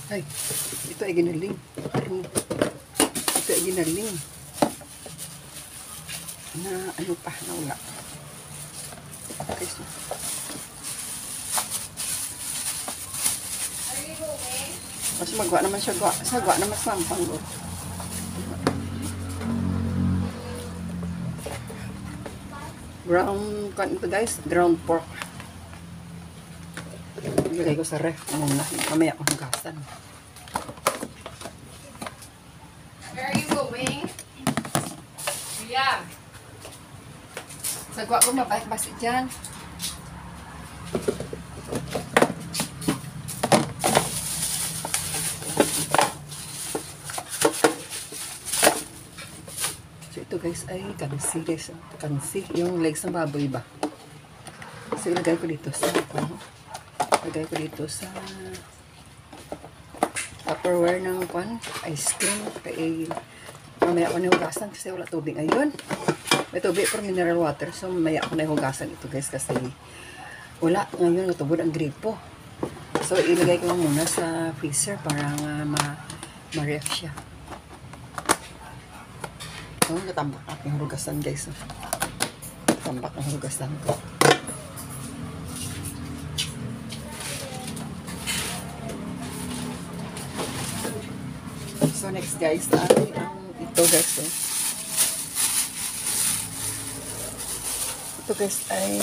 Ay, ito ay ginaling. Ito ay ginaling. Na ano pa, nawala. Okay, so. Mas magwa naman siya, sagwa naman sa sampang. Brown, kan ito guys, ground pork. Ilagay ko sa ref. Mamaya ko hugasan. Where are you going? Yeah. Sagwa ko mabait basi dyan. So ito guys ay kansi guys. Kansi. Yung legs ng baboy ba? So ilagay ko dito sa ilagay ko dito sa Tupperware ng ice cream. Kaya mamaya ko na hugasan kasi wala tubig ngayon. May tubig pero mineral water. So mamaya ko na hugasan ito guys kasi wala ngayon natubod ang gripo. So ilagay ko muna sa freezer para ma-ref siya. So natambak aking hugasan guys. Natambak ang hugasan ko. So next guys ay ito guys ito guys ay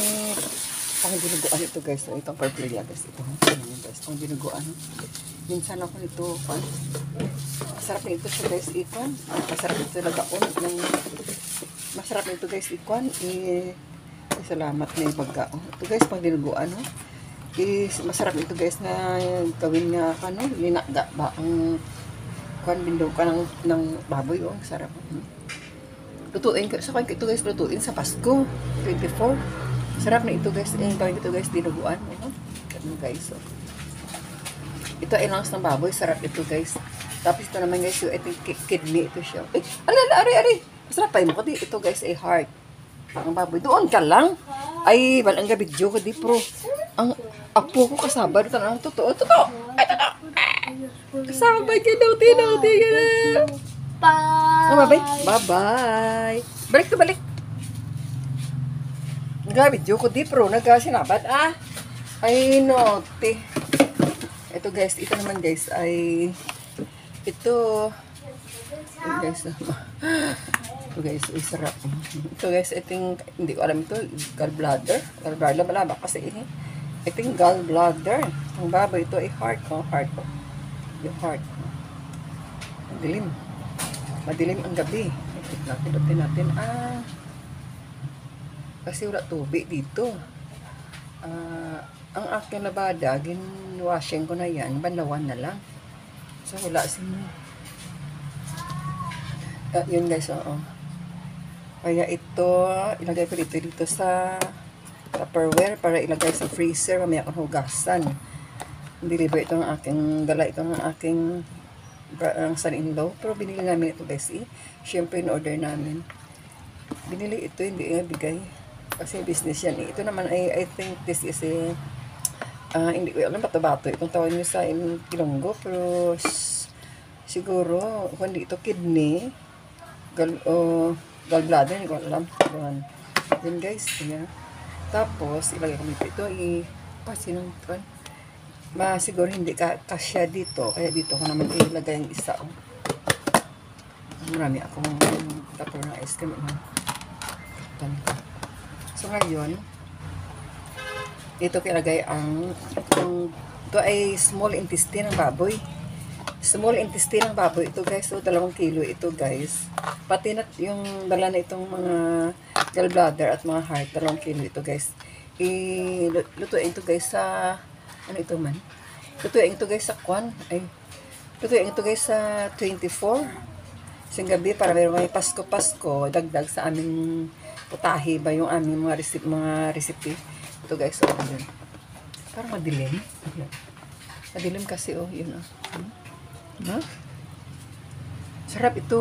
pang dinuguan ito guys. So itong purple guys ito guys pang dinuguan. Minsan ako nito masarap nito siya guys ikon. Masarap nito lagaon ng masarap nito guys ikon. Salamat na ibagao. Ito guys pang dinuguan masarap nito guys na gawin nga kano linaga ba ang bindog ka ng baboy sarap. Lutuin ka sa ito guys, lutuin sa Pasko 24. Sarap na ito guys. Tawag ito guys dinuguan. Guys ito ay langs ng baboy, sarap ito guys. Tapos ito naman guys yung kidney ito siya. Ari masarap pa mo kasi ito guys ay heart ang baboy. Doon ka lang ay walang video ko di pro ang apo ko kasaba dito na totoo ay totoo kasabay ka daw, tinauti ka na. Bye. Bye-bye. Balik. Nag-video ko di pro, nag-sinabat ay nauti. Ito guys, ito naman guys ay ito guys ay sarap. Ito guys, hindi ko alam ito, gallbladder malaba kasi ito yung gallbladder ang baboy. Ito ay heart yung heart. Madilim ang gabi. Pinutin natin. Kasi wala tubig dito. Ang aking labada, gin-washing ko na yan. Banlawan na lang. So wala yun guys, Kaya ito, ilagay ko dito sa Tupperware para ilagay sa freezer. Mamaya akong hugasan. Deliver ito ng aking dala ito ng aking son-in-law, pero binili namin ito guys syempre in order namin binili ito, hindi bigay kasi business yan ito naman ay I think this is hindi ko alam bato-bato itong tawag nyo sa Ilonggo, pero siguro kung hindi ito kidney gallbladder, hindi ko alam yun guys tapos ilagay ko ito pasinong siguro hindi kasya dito kaya dito ko naman ilagay yung isa marami akong tapos na ice cream so ngayon dito ko ilagay ito ay small intestine ng baboy ito guys. So 2 kilo ito guys, pati na yung dala na itong mga gallbladder at mga heart 2 kilo ito guys. Lutuin ito guys sa ano ito man? Lutuin ito guys sa lutuin ito guys sa 24. Sing gabi para may Pasko, dagdag sa aming putahe ba yung aming mga recipe. Ito guys, yun. Parang madilim. Madilim kasi yun. Sarap ito